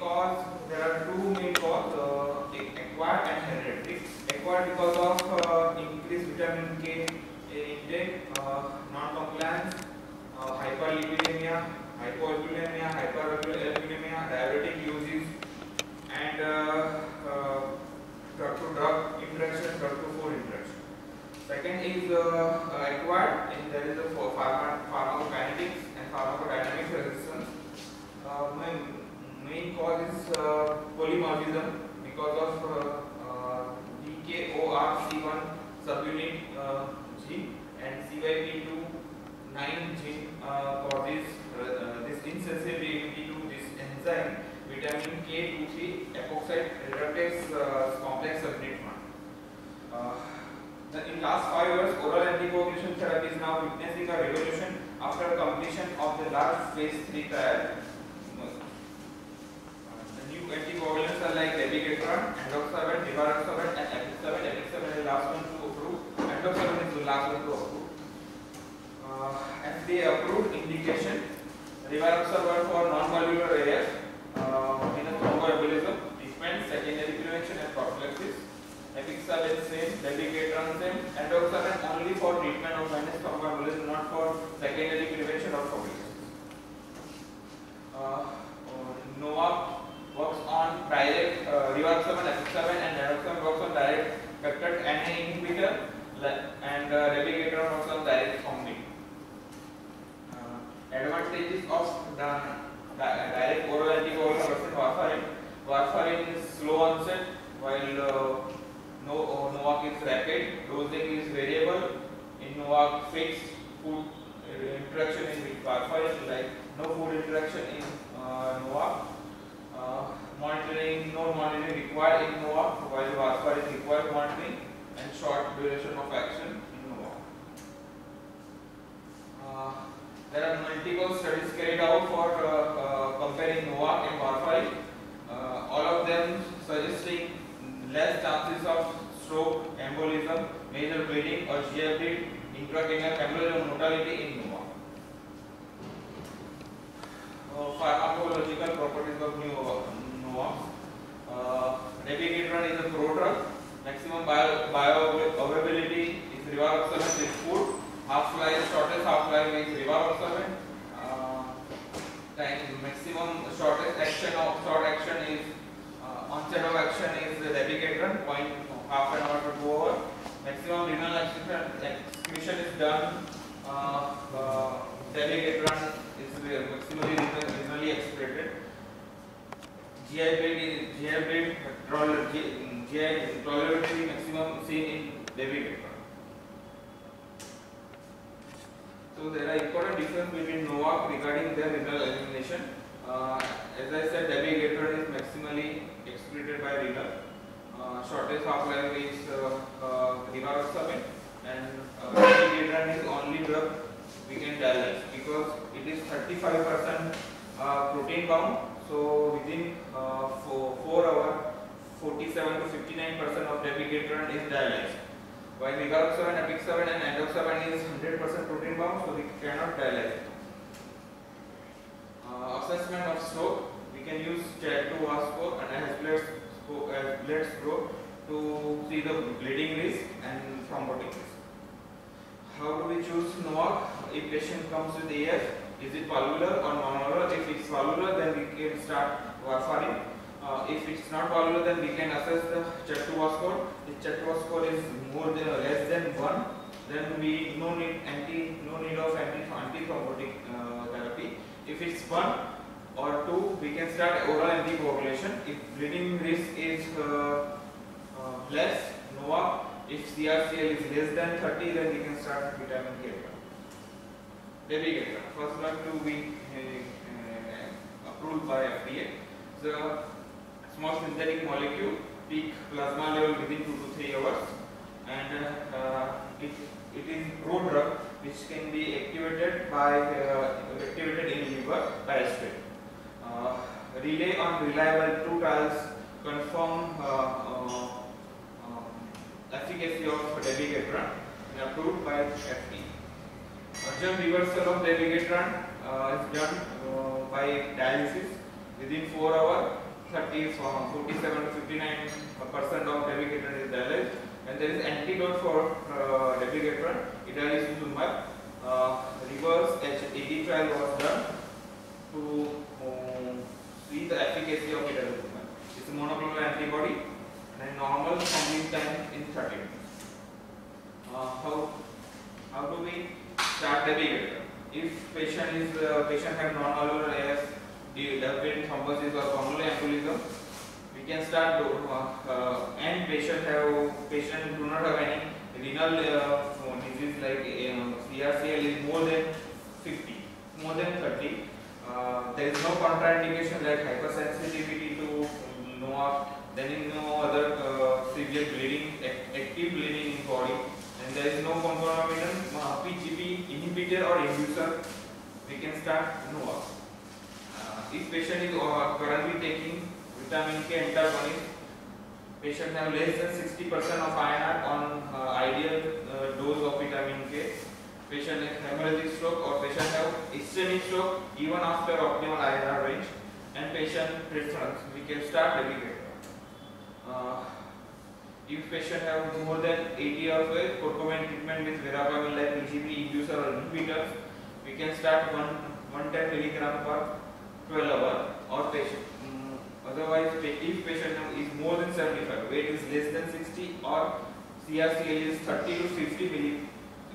cause, there are two main causes, acquired and hereditary. Acquired because of increased vitamin K intake, non-compliance, hyperlipidemia, hypoalbuminemia, hyperalbuminemia, diabetic uses, and drug-to-drug interaction, drug-to-food interaction. Second is acquired, and there is a pharmacokinetics and pharmacodynamic resistance. Main cause is polymorphism because of DKORC1 subunit gene and CYP2 9 gene causes this insensitivity to this enzyme vitamin K2,3 epoxide reductase complex subunit 1. In last 5 years, oral anticoagulation therapy is now witnessing a revolution after completion of the large phase 3 trial. The new anticoagulants are like dabigatran, endoxaban, rivaroxaban, and apixaban. Apixaban is the last one to approve. Endoxaban is the last one to approve. FDA approved indication rivaroxaban for non-valvular AF, venous thromboembolism, treatment, secondary prevention, and prophylaxis. Apixaban same, dabigatran same, endoxaban only for treatment of venous thromboembolism, not for secondary prevention or prophylaxis. Novak works on direct rivaroxaban, apixaban, and endoxaban works on direct vector NA inhibitor, and dabigatran works on direct omni. Advantages of direct oral anticoagulant versus warfarin. Warfarin is slow onset, while Novak is rapid. Dosing is variable. In Novak, fixed food interaction is with warfarin, like no food interaction in Novak. Monitoring, no monitoring required in Novak, while warfarin requires monitoring and short duration of action in Novak. There are multiple studies carried out for comparing Novak and warfarin. All of them suggesting less chances of stroke, embolism, major bleeding, or GI bleed, intracranial hemorrhage, mortality in Novak. Pharmacological properties of Novak. Dabigatran is a prodrug. Maximum bioavailability is rivaroxaban with food. Half-life, shortest half-life is rivaroxaban. Maximum shortest action of short action is onset of action is dabigatran, half an hour to 2 hours. Maximum renal excretion is done. Dabigatran is maximally renally excreted. GI tolerability maximum seen in dabigatran. So there are important differences between Novak regarding their renal elimination. As I said, dabigatran is maximally excreted by renal. Shortest half-life is rivaroxaban, and dabigatran is only drug we can dialyze because it is 35% protein bound. So within 4 hours, 47 to 59% of dabigatran is dialyzed. While rivaroxaban, apixaban, and endoxaban is 100% protein bound, so we cannot dialyze it. Assessment of stroke, we can use CHA2-VAS score and Hesselblad score to see the bleeding risk and thrombotic risk. How do we choose Novak? If patient comes with AF, is it valvular or non-valvular? If it's valvular, then we can start warfarin. If it's not valvular, then we can assess the CHA2-VAS score. If CHA2-VAS score is less than 1, then we no need of antithrombotic therapy. If it's 1 or 2, we can start oral anticoagulation. If bleeding risk is less, Novak. If CRCL is less than 30, then we can start vitamin K. Dabigatran, first drug to be approved by FDA. The small synthetic molecule, peak plasma level within 2 to 3 hours, and it is prodrug which can be activated in liver by aspirin. Relay on reliable 2 trials confirm efficacy of dabigatran and approved by FDA. Urgent reversal of dabigatran is done by dialysis within 4 hours. 30, 47 to 59% of dabigatran is dialyzed, and there is antidote for dabigatran, adalimumab. Reverse AD trial was done to see the efficacy of adalimumab. It's a monoclonal antibody and normal complete time in 30 minutes. How do we start dabigatran? If patient have non-valvular AS, developing thrombosis or pulmonary embolism, we can start and patient do not have any renal disease like CRCL is more than 50, more than 30. There is no contraindication like hypersensitivity to NOAC. There is no other severe bleeding, active bleeding in body, and there is no concomitant PGP inhibitor or inducer. We can start NOAC. If patient is currently taking vitamin K antagonist, patient have less than 60% of INR on ideal dose of vitamin K. Patient has hemorrhagic stroke or patient have ischemic stroke even after optimal INR range, and patient preference, we can start dabigatran. If patient have more than 80 of a concomitant treatment with verapamil like PGP inducer or inhibitors, we can start 110 mg per 12 hours, or patient. Otherwise, if patient is more than 75, weight is less than 60, or CRCL is 30 to 50 milli,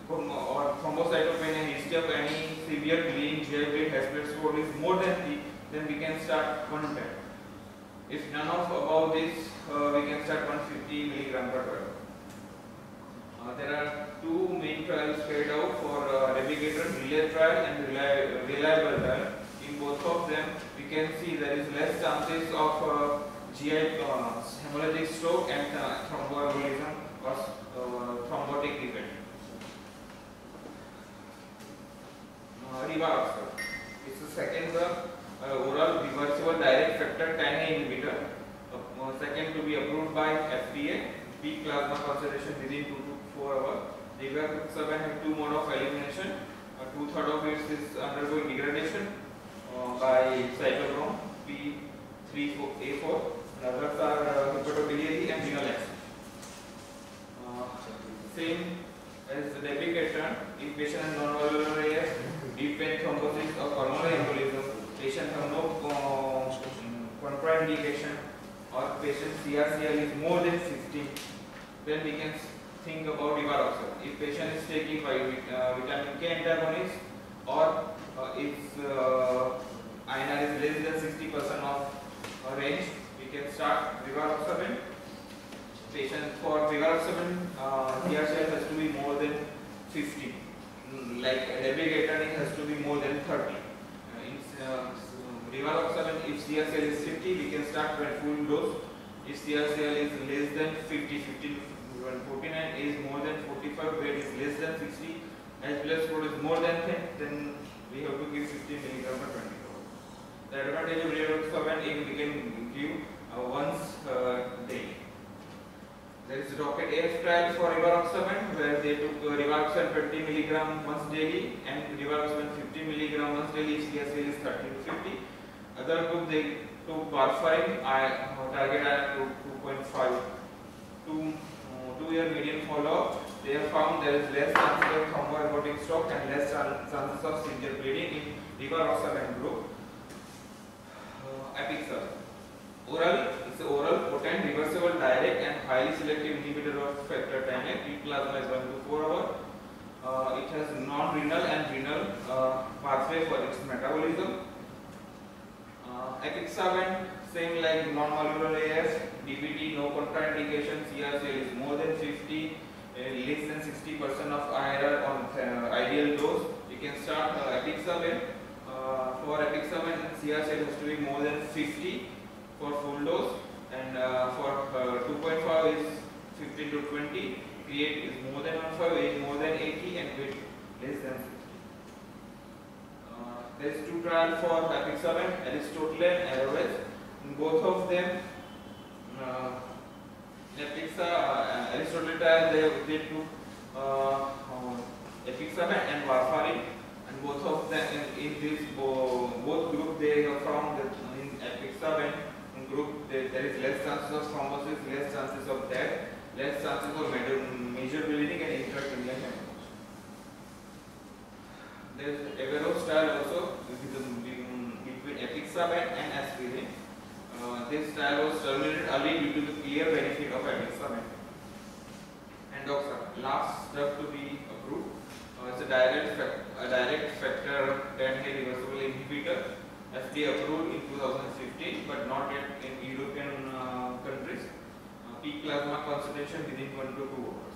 or thrombocytopenia, history of any severe bleeding, GI bleed, Hesper's score is more than 3, then we can start 110. If none of above this, we can start 150 mg per 12. There are two main trials carried out for dabigatran, relay trial and reliable trial. In both of them, we can see there is less chances of GI hemorrhagic stroke and thromboembolism or thrombotic event. Rivaroxaban. It's the second oral reversible direct factor 10A inhibitor. Second to be approved by FDA. Peak plasma concentration within 2 to 4 hours. Rivaroxaban has two modes of elimination. 2/3 of it is undergoing degradation by cytochrome P3A4, and others are hepatobiliary and renal axis. Same as dabigatran, if patient has non-valvular AS, deep vein thrombosis or pulmonary embolism, patient have no contraindication, or patient CRCL is more than 15, then we can think about rivaroxaban. If patient is taking vitamin K antagonist, or if INR is less than 60% of range, we can start rivaroxaban. Patient for rivaroxaban, CRCL has to be more than 50. Like dabigatran, it has to be more than 30. In rivaroxaban, if CRCL is 50, we can start when full dose. If CRCL is less than 50, 49 is more than 45, weight is less than 60, as blood score is more than 10, then we have to give 15 mg per 20 hours. The advantage of rivaroxaban is we can give once daily. There is Rocket AF trial for rivaroxaban, where they took rivaroxaban 20 mg once daily and rivaroxaban 50 mg once daily if CRCL is 30 to 50. Other group they took warfarin, target INR 2.5. 2-year median follow-up. They have found there is less chances of thromboembolism stroke and less chances of severe bleeding in rivaroxaban group. Apixaban. Oral, it's an oral, potent, reversible, direct and highly selective inhibitor of factor 10A. Peak plasma is 1 to 4 hours. It has non-renal and renal pathway for its metabolism. Apixaban, same like non-valvular AS, DVT, no contraindication, CRCL is more than 50, less than 60% of IRR on ideal dose. We can start apixaban. For apixaban, CRCL has to be more than 50 for full dose, and for 2.5 is 15 to 20. Create is more than 1.5, age more than 80, and weight less than 60. There is two trials for apixaban, Aristotle and Aerovez. In both of them, Aristotle trial they took apixaban and warfarin, and both of them in this both group they have found that in apixaban in group there is less chances of thrombosis, less chances of death, less chances of major bleeding and intracranial hemorrhage. There is Averroes trial also between apixaban and aspirin. This trial was terminated early due to the clear benefit of apixaban. Endoxaban, last drug to be approved. It's a direct factor 10A reversible inhibitor. FDA approved in 2015, but not yet in European countries. Peak plasma concentration within 1 to 2 hours.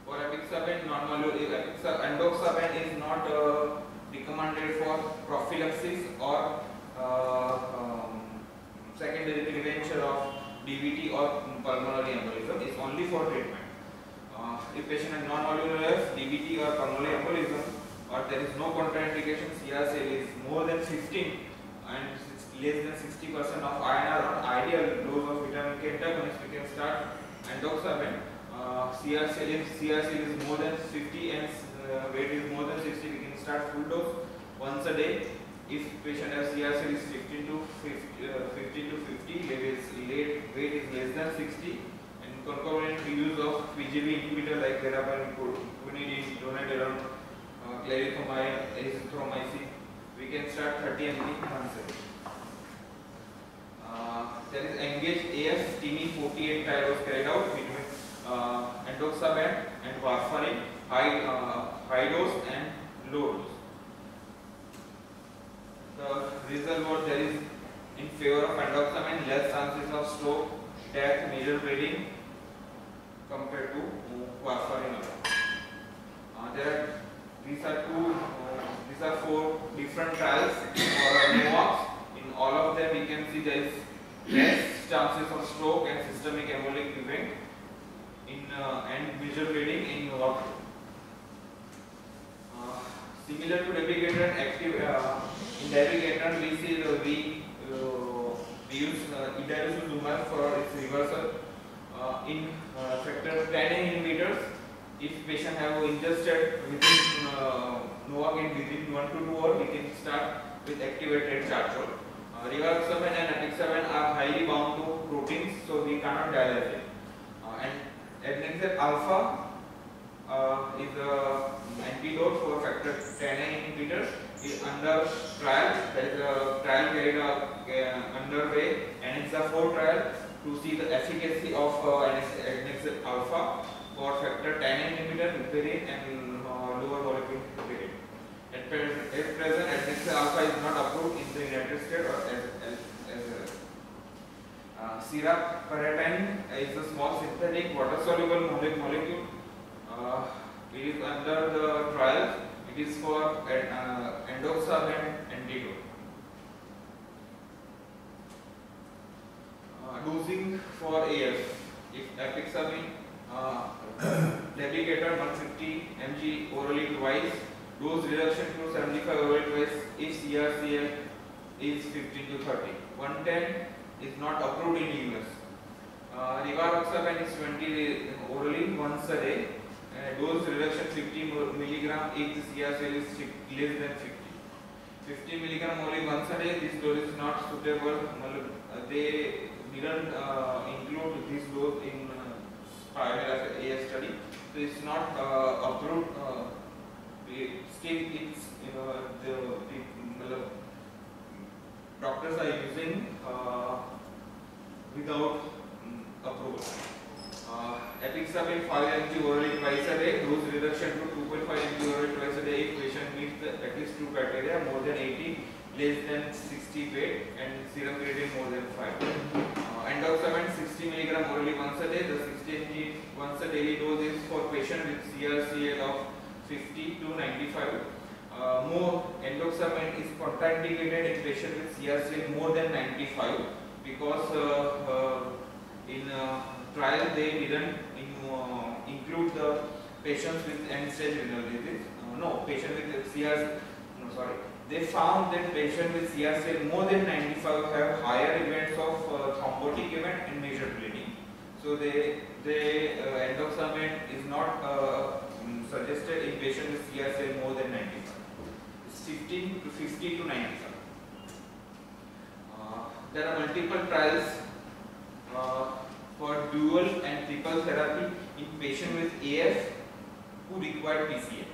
For apixaban, endoxaban is not recommended for prophylaxis or secondary prevention of DVT or pulmonary embolism. It's only for treatment. If patient has non-valvular DVT or pulmonary embolism, or there is no contraindication, CRCL is more than 15 and less than 60% of INR or ideal dose of vitamin K antagonist, we can start endoxaban. If CRCL is more than 50 and weight is more than 60, we can start full dose once a day. If patient has CRCL is 15 to 50, weight is less than 60, and concomitant use of PGB inhibitor like verapamil, quinidine, dronedarone, clarithromycin, azithromycin, we can start 30 mg once a day. There is Engage AF TIMI-48 trial was carried out between endoxaban and warfarin, high dose and low dose. The result was there is in favor of endoxaban less chances of stroke, death, major bleeding compared to warfarin alone. These are 4 different trials for NOACs. In all of them, we can see there is less chances of stroke and systemic embolic event and major bleeding in NOAC. Similar to dabigatran, active in dabigatran we use edaravuzumab for its reversal. In factor 10A inhibitors, if patient have ingested within Novocaine within 1 to 2 hours, we can start with activated charcoal. Rivaroxaban and apixaban are highly bound to proteins, so we cannot dilate it. And adnexate alpha is a antidote for factor 10A inhibitors. Is under trial. There is a trial carried out underway, and it's a 4 trial to see the efficacy of adnexate alpha for factor 10A inhibitor, heparin, and lower molecular weight. At present, adnexate alpha is not approved in the United States or as siraparatine is a small synthetic water-soluble molecule. It is under the trial. It is for endoxaban antidote. Dosing for AF. If apixaban, dabigatran 150 mg orally twice. Dose reduction to 75 orally twice if CRCL is 15 to 30. 110 is not approved in US. Rivaroxaban is 20 orally once a day. Dose reduction 50 mg if the CRCL is less than 50. 50 mg only once a day. This dose is not suitable. They didn't include this dose in Pioneer AF study, so it's not approved. Still, it's the doctors are using without approval. Apixaban 5 mg orally twice a day. Dose reduction to 2.5 mg orally twice a day if patient meets at least 2 criteria: more than 80, less than 60 weight, and serum creatinine more than 5. Endoxaban 60 mg orally once a day. The 60 mg once a daily dose is for patient with CRCL of 50 to 95. More endoxaban is contraindicated in patient with CRCL more than 95 because in trial they didn't include the patients with end-stage renal disease. Patient with CRCL. They found that patients with CRCL more than 95 have higher events of thrombotic event and major bleeding. So endoxaban is not suggested in patients with CRCL more than 95. It's 50 to 95. There are multiple trials for dual and triple therapy in patients with AF who require PCA.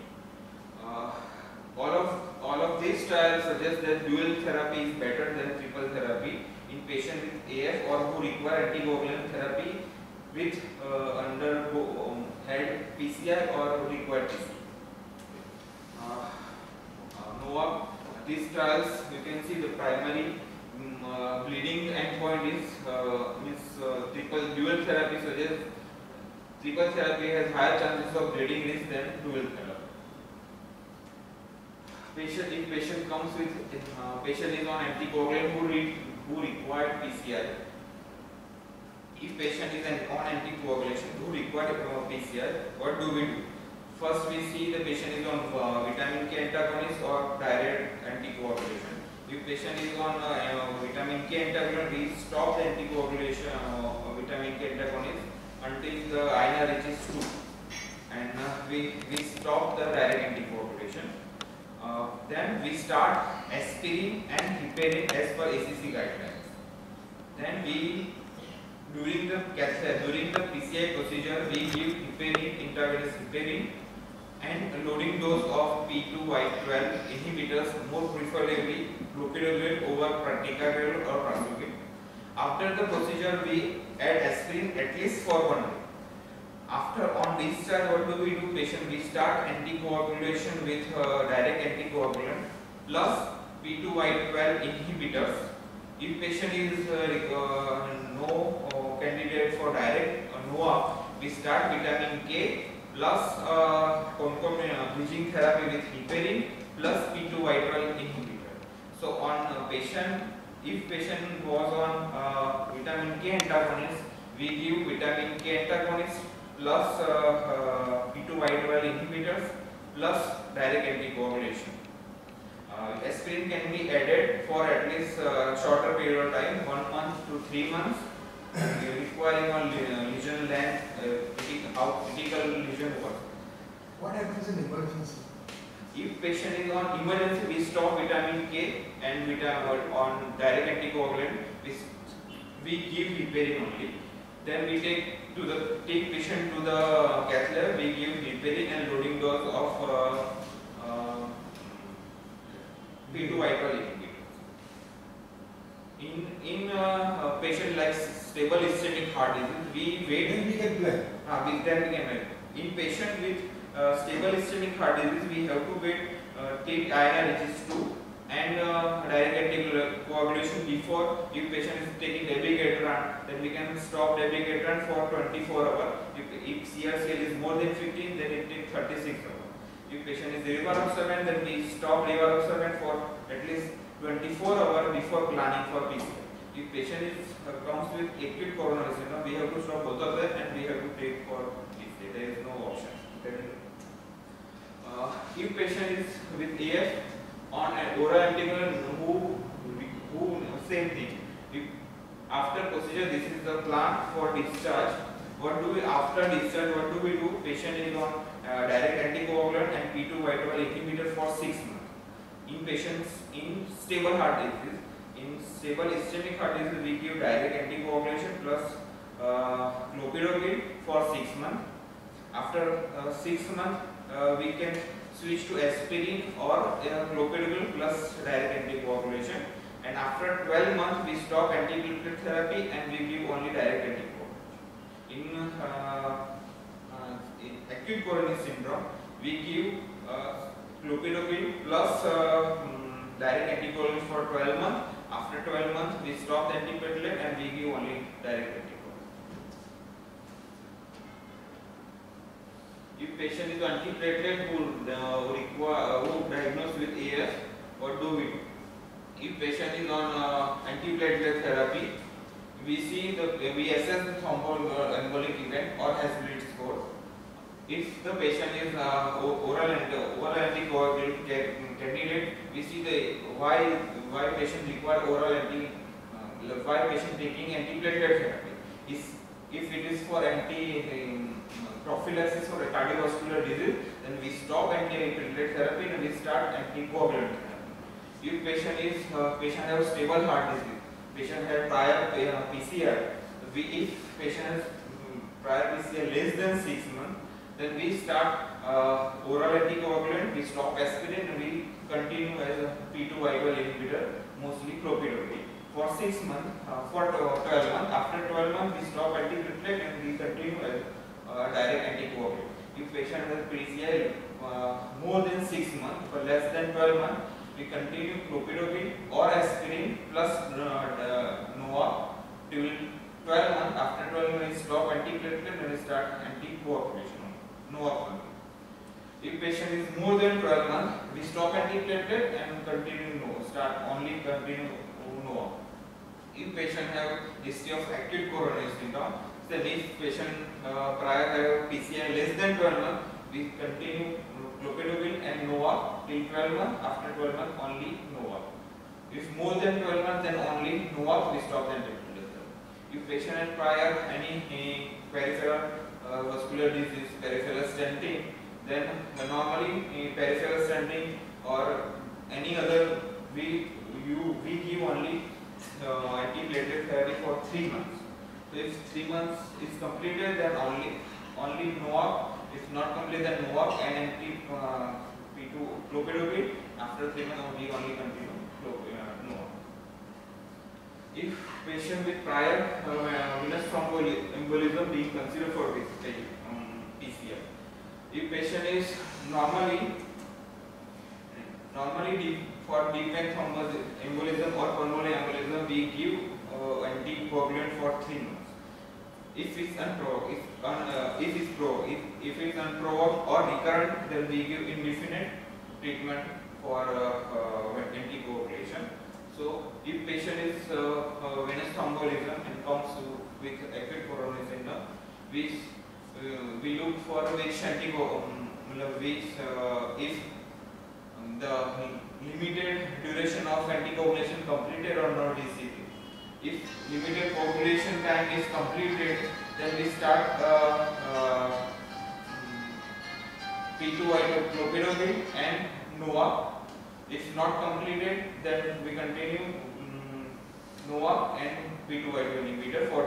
All of these trials suggest that dual therapy is better than triple therapy in patients with AF or who require anticoagulant therapy with had PCI or who require PCI. NOAA, these trials, you can see the primary bleeding endpoint is triple dual therapy suggests triple therapy has higher chances of bleeding risk than dual therapy. If patient comes with patient is on anticoagulant who required PCI. If patient is on anticoagulation who require PCI, what do we do? First, we see the patient is on vitamin K antagonist or direct anticoagulation. If patient is on vitamin K antagonist, we stop the anticoagulation vitamin K antagonist until the INR reaches 2, and we stop the direct anticoagulation. Then we start aspirin and heparin as per ACC guidelines. Then during the PCI procedure, we give heparin, intravenous heparin, and loading dose of P2Y12 inhibitors, more preferably clopidogrel over ticagrelor or prasugrel. After the procedure, we add aspirin at least for 1 day. After on discharge, what do we do? Patient, we start anticoagulation with direct anticoagulant plus P2Y12 inhibitors. If patient is no candidate for direct NOAA, we start vitamin K plus concomitant bridging therapy with heparin plus P2Y12 inhibitor. So on patient, if patient was on vitamin K antagonist, we give vitamin K antagonist plus P2Y12 inhibitors plus direct anticoagulation. Aspirin can be added for at least shorter period of time, 1 month to 3 months, requiring a lesion length, critical lesion work. What happens in emergency? If patient is on emergency, we stop vitamin K and on direct anticoagulant, we give heparin only. Then we take patient to the cath lab, we give heparin and loading dose of P2Y12 inhibitor. In patient like stable ischemic heart disease, we wait. Then we get blood. Then we can wait. In patient with stable ischemic heart disease, we have to wait till INR reaches 2 and direct anticoagulation before. If patient is taking dabigatran, then we can stop dabigatran for 24 hours. If CRCL is more than 15, then it takes 36 hours. If patient is rivaroxaban, then we stop rivaroxaban for at least 24 hours before planning for PCI. If patient comes with acute coronary syndrome, we have to stop both of them and we have to take for PCI. There is no option. If patient is with AF on an oral anticoagulant, who same thing. If after procedure, this is the plan for discharge. What do we after discharge? What do we do? Patient is on direct anticoagulant and P2Y12 inhibitor for 6 months. In patients in stable heart disease, in stable ischemic heart disease, we give direct anticoagulation plus clopidogrel for 6 months. After 6 months, we can switch to aspirin or clopidogrel plus direct anticoagulation. And after 12 months, we stop antiplatelet therapy and we give only direct anticoagulation. In acute coronary syndrome, we give clopidogrel plus direct anticoagulation for 12 months. After 12 months, we stop the antiplatelet and we give only direct anticoagulation. If patient is antiplatelet who diagnosed with AF, what do we do? If patient is on antiplatelet therapy, we assess the thromboembolic event or has bleed score. If the patient is oral anticoagulant candidate, we see why patient require why patient taking antiplatelet therapy. If it is for prophylaxis or cardiovascular disease, then we stop antiplatelet therapy and we start anticoagulant therapy. If patient has stable heart disease, patient had prior PCR, if patient has prior PCR less than 6 months, then we start oral anticoagulant, we stop aspirin, and we continue as a P2Y12 inhibitor, mostly clopidogrel. For 6 months, for 12 months, after 12 months we stop antiplatelet and we continue as direct anticoagulant. If patient has PCI more than 6 months but less than 12 months, we continue clopidogrel or aspirin plus NOAC till 12 months. After 12 months, we stop antiplatelet and we start anticoagulation. NOAC. If patient is more than 12 months, we stop antiplatelet and continue continue NOAC. If patient have history of acute coronary syndrome, then if patient prior have PCI less than 12 months, we continue clopidogrel and NOAC till 12 months. After 12 months, only NOAC. If more than 12 months, then only NOAC, we stop the antiplatelet. If patient has prior any peripheral vascular disease, peripheral stenting, then normally peripheral stenting or any other we give only antiplatelet therapy for 3 months. So if 3 months is completed, then only NOAC. If not completed, then NOAC and P2 clopidogrel. After 3 months, we only continue NOAC. If patient with prior venous thromboembolism being considered for this PCI, if patient is normally for deep vein thromboembolism or pulmonary embolism, we give anticoagulant for 3 months. If it's unprovoked, if it's unprovoked or recurrent, then we give indefinite treatment for anticoagulation. So, if patient is venous thromboembolism and comes with acute coronary syndrome, we look for which if the limited duration of anticoagulation completed or not DCT. If limited coagulation time is completed, then we start P2Y12 clopidogrel and NOAC. If not completed, then we continue NOAC and P2Y12 inhibitor for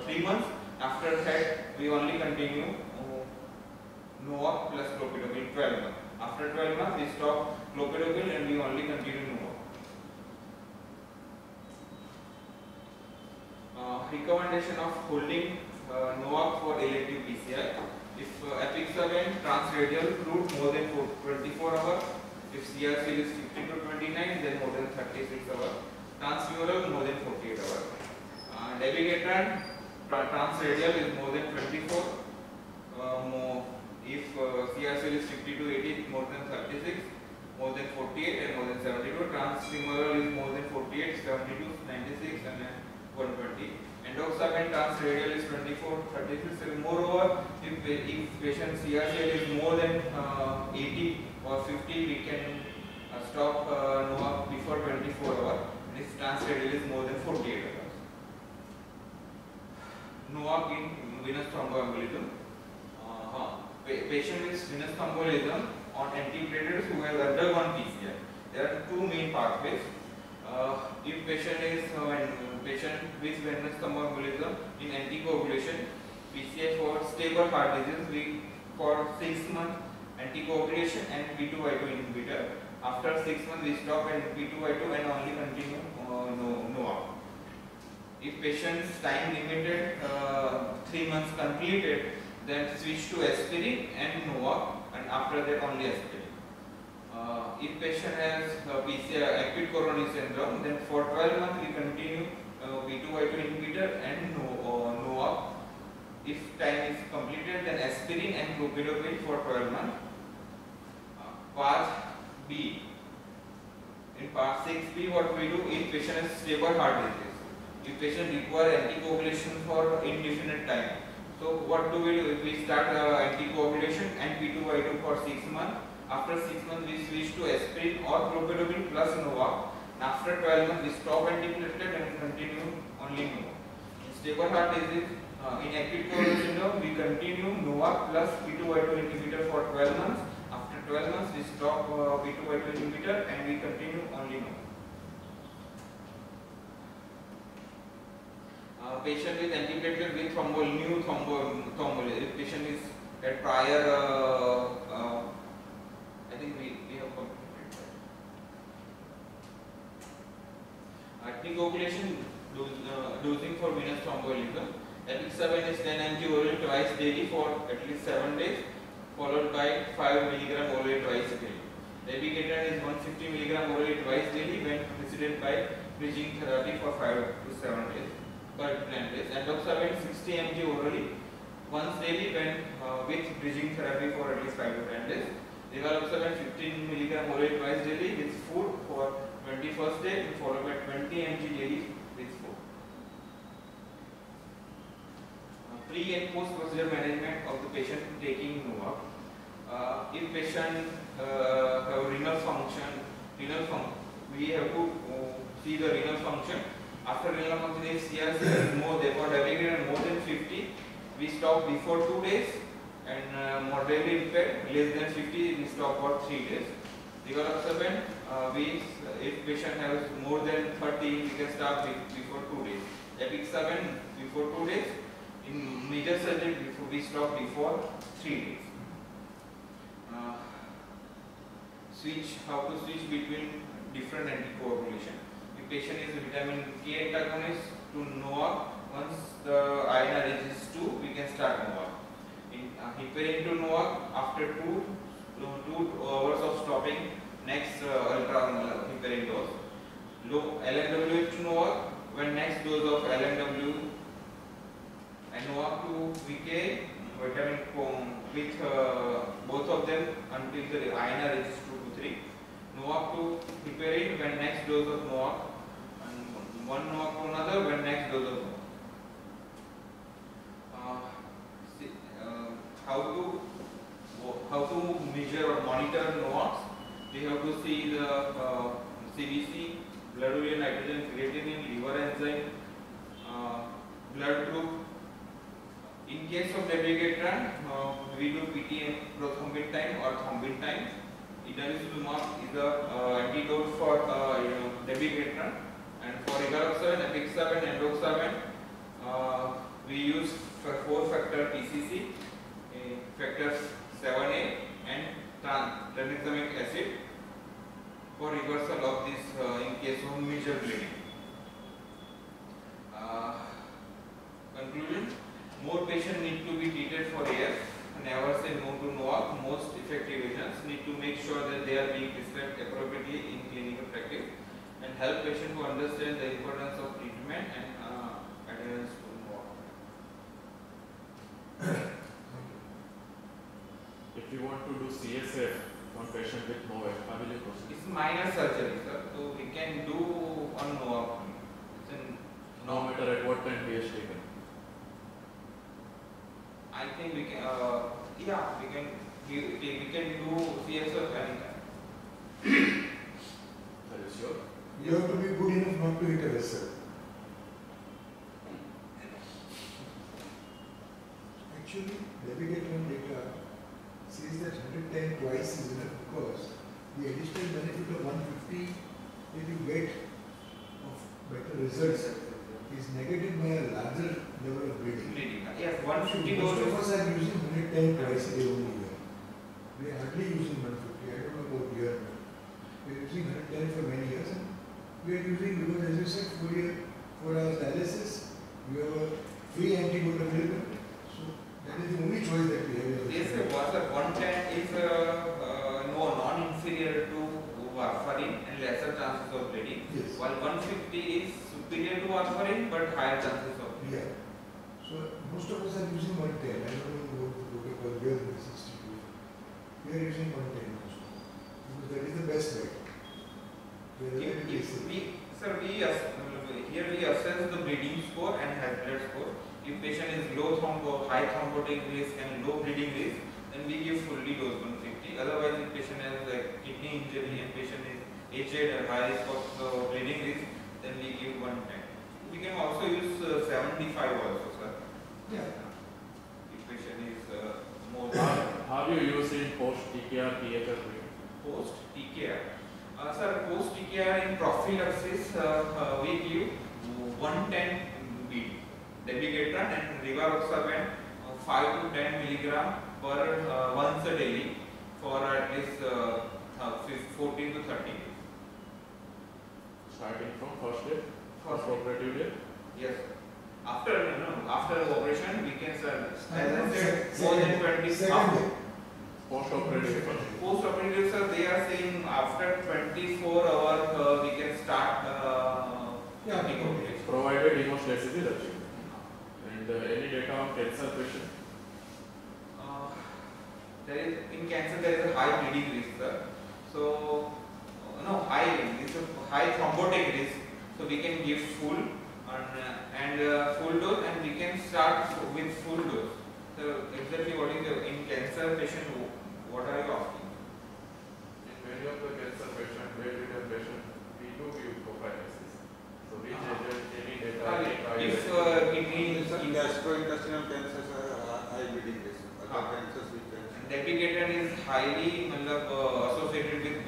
3 months. After that, we only continue NOAC plus clopidogrel 12 months. After 12 months, we stop clopidogrel and we only continue NOAC. Recommendation of holding NOAC for elective PCI. If apixaban transradial route more than 24 hours, if CRC is 50 to 29, then more than 36 hours. Transmural more than 48 hours. Dabigatran transradial is more than 24. If CRC is 50 to 80, more than 36, more than 48, and more than 72. Transfemoral is more than 48, 72, 96, and 120. Endoxaban transradial is 24, 36. And moreover, if patient CRCL is more than 80 or 50, we can stop NOAC before 24 hours. This transradial is more than 48 hours. NOAC in venous thromboembolism. Patient with venous thromboembolism on antiplatelets who has undergone PCI. There are two main pathways. If patient is patient with venous thromboembolism in anticoagulation, PCI for stable heart disease, we for 6 months anticoagulation and P2Y2 inhibitor. After 6 months, we stop at P2Y2 and only continue NOAC. If patient's time limited 3 months completed, then switch to aspirin and NOAC, and after that only aspirin. If patient has PCI acute coronary syndrome, then for 12 months we continue P2Y2 inhibitor and NOAC. If time is completed, then aspirin and clopidogrel for 12 months. Part B. In part 6B, what we do if patient has stable heart disease, if patient require anticoagulation for indefinite time. So what do? If we start anticoagulation and P2Y2 for 6 months. After 6 months, we switch to aspirin or clopidogrel plus NOAC. After 12 months, we stop antiplatelet and continue only NOAC. In stable heart disease, in acute coronary syndrome, we continue NOAC plus P2Y2 inhibitor for 12 months. After 12 months, we stop P2Y2 inhibitor and we continue only NOAC. patient with antiplatelet with new thrombolysis. If patient is at prior, I think we have completed that. Anticoagulation dosing for venous thromboembolism. Apixaban is 10 mg orally twice daily for at least 7 days, followed by 5 mg orally twice daily. Dabigatran is 150 mg orally twice daily when preceded by bridging therapy for 5 to 7 days per 10 days. Endoxaban 60 mg orally once daily when with bridging therapy for at least 5 to 10 days. Rivaroxaban 15 mg orally twice daily with food for 21st day, followed by 20 mg daily with food. Pre and post procedure management of the patient taking NOAC. If patient have renal function, we have to see the renal function. After renal function, if CRC is more, therefore dabigatran more than 50, we stop before 2 days, and moderately impaired less than 50, we stop for 3 days. Rivaroxaban, if patient has more than 30, we can stop before 2 days. Apixaban before 2 days. In major surgery, we stop before 3 days. How to switch between different anticoagulation. If patient is a vitamin K antagonist to NOAC, once the INR is 2, we can start NOAC. In heparin to NOAC, after 2 hours of stopping next ultra heparin dose. Low LNW to NOAC, when next dose of LNW, and NOAC to VK vitamin with both of them until the INR is 2 to 3. NOAC to heparin when next dose of NOAC, and one NOAC to another when next dose of NOAC. How to measure or monitor NOACs? We have to see the CBC, blood urea nitrogen, creatinine, liver enzyme, blood group. In case of dabigatran, we do PT prothrombin time or thrombin time. Idarucizumab is the antidote for dabigatran, and for rivaroxaban, apixaban, endoxaban, we use 4-factor PCC, factors 7A, and tranexamic acid for reversal of this in case of major bleeding. Conclusion: more patients need to be treated for AF. Never say no to NOAC. Most effective agents need to make sure that they are being prescribed appropriately in clinical practice, and help patients to understand the importance of treatment and adherence to NOAC. If you want to do CSF on patient with NOAC, how will you proceed? It's minor surgery, sir. So we can do on NOAC. No matter at what time he has taken. I think we can. Yeah, we can do CSF anytime. Are you sure? You have to be good enough not to hit a vessel. Actually, dabigatran data says that 110 twice is enough because the additional benefit of 150 that you get of better results is negated by a larger level of bleeding. Yes, 150 Most of doses. us are using 110 twice a day only here. We are hardly using 150. I don't know about here. We are using 110 for many years, and we are using, because as you said, 4 hours dialysis, we have a free antidote available. So that is the only choice that we have. Yes, sir. 110 is non-inferior to warfarin and lesser chances of bleeding. Yes. While 150 is superior to warfarin but higher chances of bleeding. Yeah. So most of us are using 110. I don't know what the protocol here in this institute. We are using 110 also. Because that is the best way. Here we assess the bleeding score and Hasbulat score. If patient is high thrombotic risk and low bleeding risk, then we give fully dose 150. Otherwise, if patient has a kidney injury and patient is aged or high risk of bleeding risk, then we give 110. We can also use 75 also, sir. Yeah. If patient is more. How do you use in post TKR, PHR treatment? Post TKR. Sir, post TKR in prophylaxis, we give 110 BD. dabigatran and rivaroxaban 5 to 10 milligram per once a daily for at least 14 to 30 days. Starting from first day, First first operative day. Yes. After after operation we can serve. As I said, Second- more than 20 second day. Post operative first. Post operative, sir, they are saying after 24 hours we can start Yeah, taking okay. operation. Provided hemostasis is achieved. And any data on cancer patient. There is in cancer there is a high bleeding risk, sir. So no high, it's a high thrombotic risk. So we can give full and full dose, and we can start with full dose. So exactly what is in cancer patient? What are you asking? In many of the cancer patient, bedridden patient, we do give prophylaxis. So which agent, any data, any trial, If kidney Gastrointestinal cancers are high bleeding risk. Other cancers we can. dabigatran is highly associated with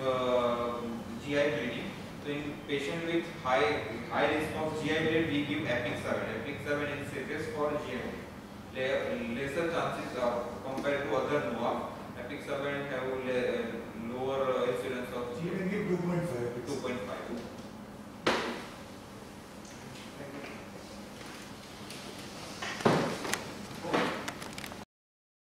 GI bleeding. So in patient with high risk of GI bleed, we give Epic-7. Epic-7 is safest for GI bleed. Lesser chances of compared to other NOAC. Epic-7 have lower incidence of You GI. can give